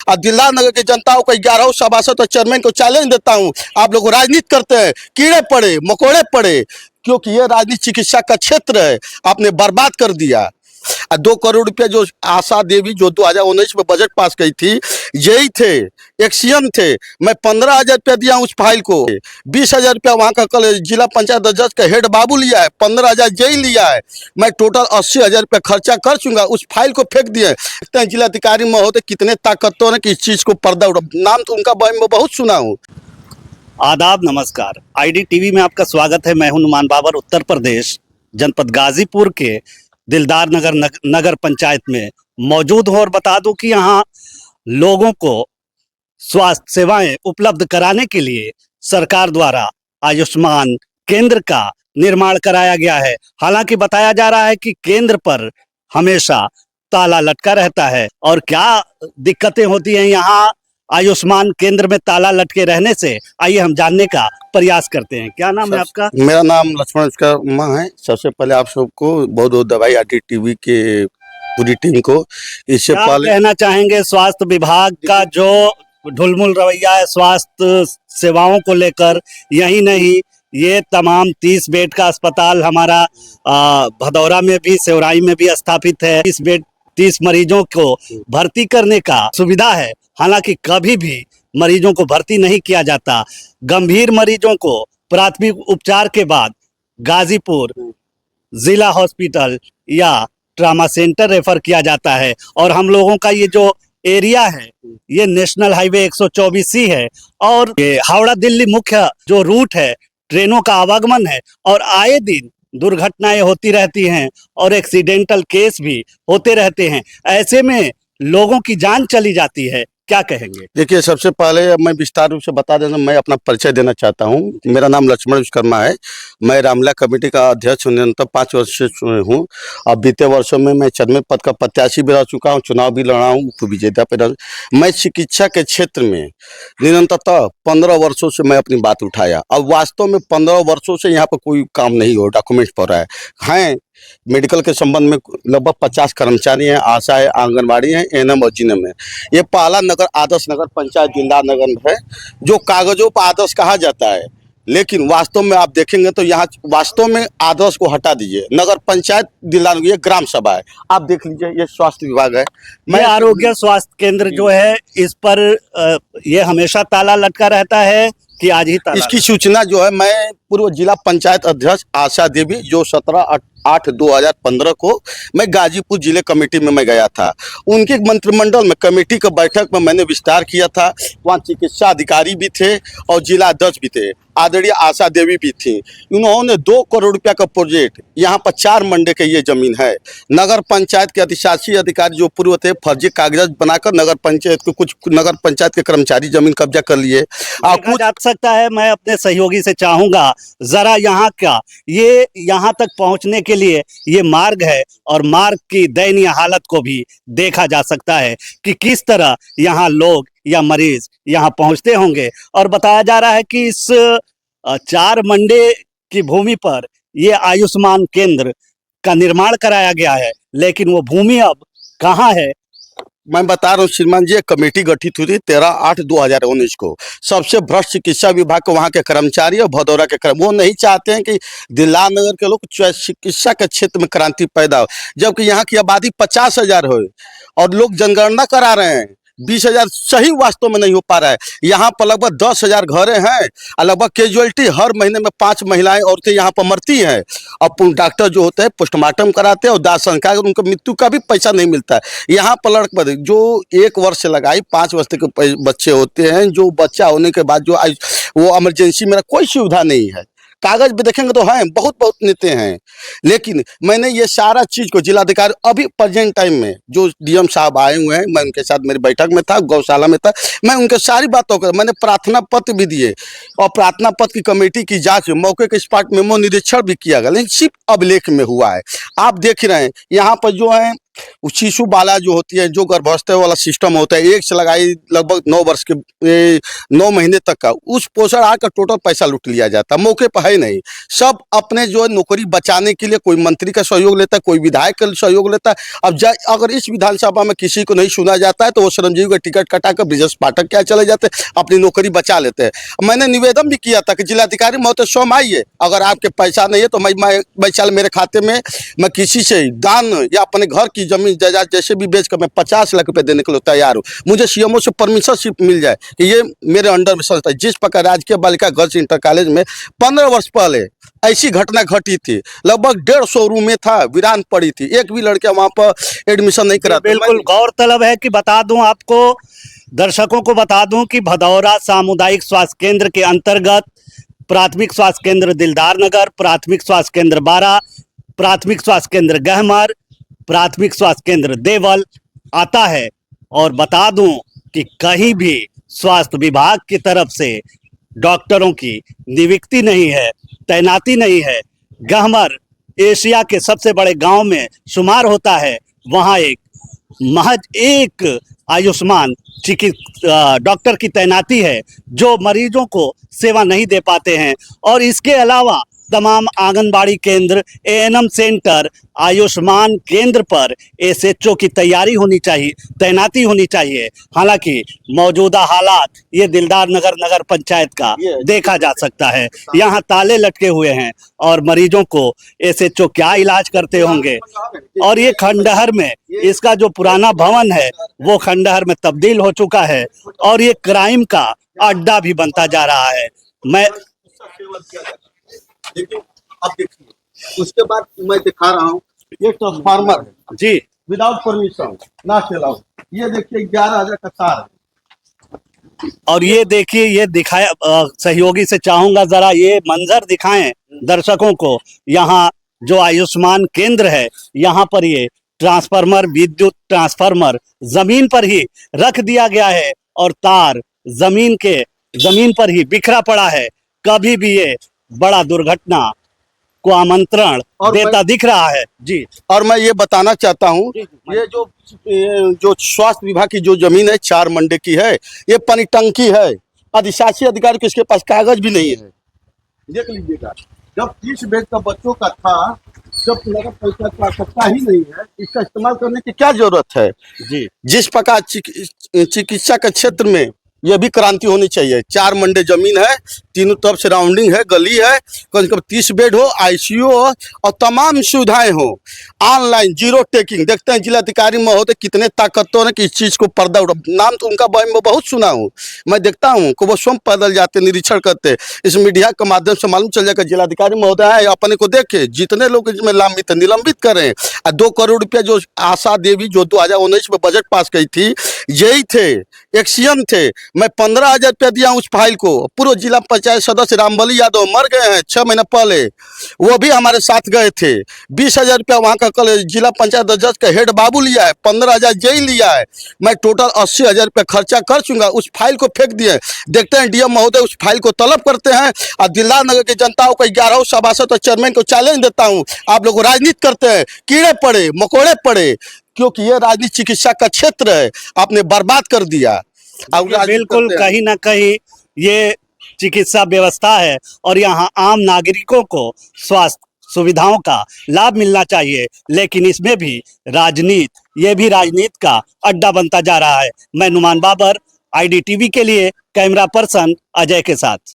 और दिल्ला नगर की जनता को 11 सभासद और चेयरमैन को चैलेंज देता हूँ, आप लोग राजनीति करते हैं, कीड़े पड़े मकोड़े पड़े, क्योंकि ये राजनीति चिकित्सा का क्षेत्र है, आपने बर्बाद कर दिया। 2 करोड़ रुपया जो आशा देवी जो 2019 में बजट पास की थी, यही थे, एक्सीएम थे, मैं 15,000 रुपया दिया उस फाइल को, 20,000 रुपया वहाँ का कल जिला पंचायत अध्यक्ष का हेड बाबू लिया है, 15,000 जेई लिया है, मैं टोटल 80,000 रुपया खर्चा कर चुका, उस फाइल को फेंक दिए। देखते हैं जिलाधिकारी महोदय कितने ताकतवर हैं कि इस चीज़ को पर्दा उठा, नाम तो उनका मैं बहुत सुना हूँ। आदाब, नमस्कार। आईडी टीवी में आपका स्वागत है। मैं हूं नुमान बाबर। उत्तर प्रदेश जनपद गाजीपुर के दिलदार नगर पंचायत में मौजूद हूं और बता दूं कि यहां लोगों को स्वास्थ्य सेवाएं उपलब्ध कराने के लिए सरकार द्वारा आयुष्मान केंद्र का निर्माण कराया गया है। हालांकि बताया जा रहा है कि केंद्र पर हमेशा ताला लटका रहता है। और क्या दिक्कतें होती हैं यहाँ आयुष्मान केंद्र में ताला लटके रहने से, आइए हम जानने का प्रयास करते हैं। क्या नाम है आपका? मेरा नाम लक्ष्मण शर्मा है। सबसे पहले आप सबको बहुत बहुत दवाई आईडी टीवी के पूरी टीम को। इससे पहले कहना चाहेंगे स्वास्थ्य विभाग का जो ढुलमुल रवैया है स्वास्थ्य सेवाओं को लेकर, यही नहीं ये तमाम 30 बेड का अस्पताल हमारा भदौरा में भी, सेवराई में भी स्थापित है। 30 मरीजों को भर्ती करने का सुविधा है। हालांकि कभी भी मरीजों को भर्ती नहीं किया जाता। गंभीर मरीजों को प्राथमिक उपचार के बाद गाजीपुर जिला हॉस्पिटल या ट्रामा सेंटर रेफर किया जाता है। और हम लोगों का ये जो एरिया है ये नेशनल हाईवे 124C है और ये हावड़ा दिल्ली मुख्य जो रूट है, ट्रेनों का आवागमन है और आए दिन दुर्घटनाएं होती रहती हैं और एक्सीडेंटल केस भी होते रहते हैं। ऐसे में लोगों की जान चली जाती है। क्या कहेंगे? देखिए, सबसे पहले मैं विस्तार रूप से बता देना, मैं अपना परिचय देना चाहता हूँ। मेरा नाम लक्ष्मण विश्वकर्मा है। मैं रामला कमेटी का अध्यक्ष निरंतर 5 वर्ष से हूँ। अब बीते वर्षों में मैं चेयरमैन पद का प्रत्याशी भी रह चुका हूँ, चुनाव भी लड़ा हूँ, उपविजेता पे रह। मैं चिकित्सा के क्षेत्र में निरंतरतः 15 वर्षों से मैं अपनी बात उठाया। अब वास्तव में 15 वर्षों से यहाँ पर कोई काम नहीं हो, डॉक्यूमेंट पर है। मेडिकल के संबंध में लगभग 50 कर्मचारी हैं, आशा है, आंगनबाड़ी हैं, एएनएम और जीएनएम है। ये पहला नगर आदर्श नगर पंचायत दिलदार नगर है जो कागजों पर आदर्श कहा जाता है, लेकिन वास्तव में आप देखेंगे तो यहाँ वास्तव में आदर्श को हटा दीजिए। नगर पंचायत दिलदार, ये ग्राम सभा है, आप देख लीजिए, ये स्वास्थ्य विभाग है। मैं आरोग्य स्वास्थ्य केंद्र जो है इस पर ये हमेशा ताला लटका रहता है कि आज ही ताला? इसकी सूचना जो है, मैं पूर्व जिला पंचायत अध्यक्ष आशा देवी जो 17/8/2015 को मैं गाजीपुर जिले कमेटी में मैं गया था, उनके मंत्रिमंडल में कमेटी की बैठक में मैंने विस्तार किया था। वहाँ चिकित्सा अधिकारी भी थे और जिला अध्यक्ष भी थे, आदरणीय आशा देवी भी थी। उन्होंने 2 करोड़ रुपया का प्रोजेक्ट, यहाँ पर 4 मंडे के ये जमीन है, नगर पंचायत के अधिशासी अधिकारी जो पूर्व थे फर्जी कागजात बनाकर नगर पंचायत के कुछ नगर पंचायत के कर्मचारी जमीन कब्जा कर लिए। देखा जा सकता है। मैं अपने सहयोगी से चाहूंगा जरा यहाँ का ये यहाँ तक पहुँचने के लिए ये मार्ग है और मार्ग की दयनीय हालत को भी देखा जा सकता है कि किस तरह यहाँ लोग या मरीज यहाँ पहुँचते होंगे। और बताया जा रहा है कि इस 4 मंडे की भूमि पर ये आयुष्मान केंद्र का निर्माण कराया गया है, लेकिन वो भूमि अब कहाँ है? मैं बता रहा हूँ श्रीमान जी, कमेटी गठित हुई थी 13/8/2019 को। सबसे भ्रष्ट चिकित्सा विभाग के वहाँ के कर्मचारी और भदौरा के वो नहीं चाहते हैं कि दिलदार नगर के लोग चिकित्सा के क्षेत्र में क्रांति पैदा हो, जबकि यहाँ की आबादी 50,000 हो और लोग जनगणना करा रहे हैं। 20,000 सही वास्तव में नहीं हो पा रहा है। यहाँ पर लगभग 10,000 घरें हैं और लगभग कैजुअलिटी हर महीने में 5 महिलाएं औरतें यहाँ पर मरती हैं। अब डॉक्टर जो होते हैं पोस्टमार्टम कराते हैं और दाह संस्कार, उनको मृत्यु का भी पैसा नहीं मिलता है। यहाँ पर लड़के जो 1 वर्ष से लगाई 5 वर्ष के बच्चे होते हैं, जो बच्चा होने के बाद जो वो इमरजेंसी में कोई सुविधा नहीं है। कागज भी देखेंगे तो हैं, बहुत नेते हैं, लेकिन मैंने ये सारा चीज़ को जिलाधिकारी अभी प्रेजेंट टाइम में जो डीएम साहब आए हुए हैं, मैं उनके साथ मेरी बैठक में था, गौशाला में था, मैं उनके सारी बातों को मैंने प्रार्थना पत्र भी दिए और प्रार्थना पत्र की कमेटी की जांच मौके के स्पॉट मेमो निरीक्षण भी किया गया, लेकिन सिर्फ अभिलेख में हुआ है। आप देख रहे हैं यहाँ पर जो है शिशु बाला जो होती है, जो गर्भावस्था वाला सिस्टम होता है, एक से लगाई लगभग 9 वर्ष के 9 महीने तक का, उस पोषण आहार का टोटल पैसा लूट लिया जाता है। मौके पर है नहीं, सब अपने जो है नौकरी बचाने के लिए कोई मंत्री का सहयोग लेता है, कोई विधायक का सहयोग लेता है। अब अगर इस विधानसभा में किसी को नहीं सुना जाता है तो वो श्रमजीवी का टिकट कटा कर ब्रिजेश पाठक क्या चले जाते हैं, अपनी नौकरी बचा लेते हैं। मैंने निवेदन भी किया था कि जिलाधिकारी महोदय स्वयं आइए, अगर आपके पैसा नहीं है तो मैं चल मेरे खाते में मैं किसी से दान या अपने घर की जमीन जायदाद जैसे भी बेच कर मैं 50 लाख रुपए देने के लिए तैयार हूँ। मुझे सीएमओ से परमिशनशिप मिल जाए कि ये मेरे अंडर में संस्था है। जिस प्रकार राजकीय बालिका गर्ल्स इंटर कॉलेज में 15 वर्ष पहले ऐसी घटना घटी थी, लगभग 150 रूम में था, वीरान पड़ी थी, एक भी लड़कियां वहां पर एडमिशन नहीं कराते। बिल्कुल गौरतलब है कि बता दूं आपको, दर्शकों को बता दूं कि भदौरा सामुदायिक स्वास्थ्य केंद्र के अंतर्गत प्राथमिक स्वास्थ्य केंद्र दिलदार नगर, प्राथमिक स्वास्थ्य केंद्र बारा, प्राथमिक स्वास्थ्य केंद्र गहमर, प्राथमिक स्वास्थ्य केंद्र देवल आता है। और बता दूं कि कहीं भी स्वास्थ्य विभाग की तरफ से डॉक्टरों की नियुक्ति नहीं है, तैनाती नहीं है। गहमर एशिया के सबसे बड़े गांव में शुमार होता है, वहां एक महज एक आयुष्मान डॉक्टर की तैनाती है जो मरीजों को सेवा नहीं दे पाते हैं। और इसके अलावा तमाम आंगनबाड़ी केंद्र, एएनएम सेंटर, आयुष्मान केंद्र पर एसएचओ की तैयारी होनी चाहिए, तैनाती होनी चाहिए। हालांकि मौजूदा हालात ये दिलदार नगर नगर पंचायत का देखा जा सकता है। यहाँ ताले लटके हुए हैं और मरीजों को एसएचओ क्या इलाज करते होंगे। और ये खंडहर में इसका जो पुराना भवन है वो खंडहर में तब्दील हो चुका है और ये क्राइम का अड्डा भी बनता जा रहा है। मैं देखिए, अब देखिए, उसके बाद मैं दिखा रहा हूँ, ये ट्रांसफार्मर है जी, विदाउट परमिशन ना चलाओ। ये देखिए 11,000 का तार है। और ये देखिए, ये दिखाया सहयोगी से चाहूंगा जरा ये मंजर दिखाएं दर्शकों को। यहाँ जो आयुष्मान केंद्र है, यहाँ पर ये ट्रांसफार्मर, विद्युत ट्रांसफार्मर जमीन पर ही रख दिया गया है और तार जमीन पर ही बिखरा पड़ा है। कभी भी ये बड़ा दुर्घटना को आमंत्रण देता दिख रहा है जी। और मैं ये बताना चाहता हूँ, ये जो स्वास्थ्य विभाग की जो जमीन है 4 मंडे की है, ये पानी टंकी है। अधिशासी अधिकारी को इसके पास कागज भी नहीं है। देख लीजिएगा, जब 30 बेड का बच्चों का था, जब नगर पैसा की आवश्यकता ही नहीं है, इसका इस्तेमाल करने की क्या जरूरत है जी। जिस प्रकार चिकित्सा के क्षेत्र में यह भी क्रांति होनी चाहिए। 4 मंडे जमीन है, तीनों तरफ सराउंडिंग है, गली है, कम से कम 30 बेड हो, आईसीयू हो और तमाम सुविधाएं हो। ऑनलाइन जीरो टेकिंग, देखते हैं जिलाधिकारी महोदय कितने ताकतवर हैं कि इस चीज़ को पर्दा उठा। नाम तो उनका मैं बहुत सुना हूँ, मैं देखता हूँ कि वो स्वयं पैदल जाते, निरीक्षण करते। इस मीडिया के माध्यम से मालूम चल जाएगा जिलाधिकारी महोदय है, अपने को देखे जितने लोग इसमें लंबित निलंबित करें। 2 करोड़ रुपया जो आशा देवी जो 2019 में बजट पास की थी, यही थे, एक्सीएम थे। मैं 15,000 रुपया दिया उस फाइल को। पूर्व जिला पंचायत सदस्य रामबली यादव मर गए हैं 6 महीने पहले, वो भी हमारे साथ गए थे। 20,000 रुपया वहाँ का कल जिला पंचायत अध्यक्ष का हेड बाबू लिया है, 15,000 जेई लिया है। मैं टोटल 80,000 रुपया खर्चा कर चुका। उस फाइल को फेंक दिए। देखते हैं डीएम महोदय उस फाइल को तलब करते हैं। और दिलदार नगर की जनता को 11 सभासद और चेयरमैन को चैलेंज देता हूँ, आप लोग राजनीति करते हैं, कीड़े पड़े मकोड़े पड़े, क्योंकि ये राजनीति चिकित्सा का क्षेत्र है, आपने बर्बाद कर दिया। बिल्कुल, कहीं ना कहीं ये चिकित्सा व्यवस्था है और यहाँ आम नागरिकों को स्वास्थ्य सुविधाओं का लाभ मिलना चाहिए, लेकिन इसमें भी ये भी राजनीति का अड्डा बनता जा रहा है। मैं नुमान बाबर, आईडीटीवी के लिए कैमरा पर्सन अजय के साथ।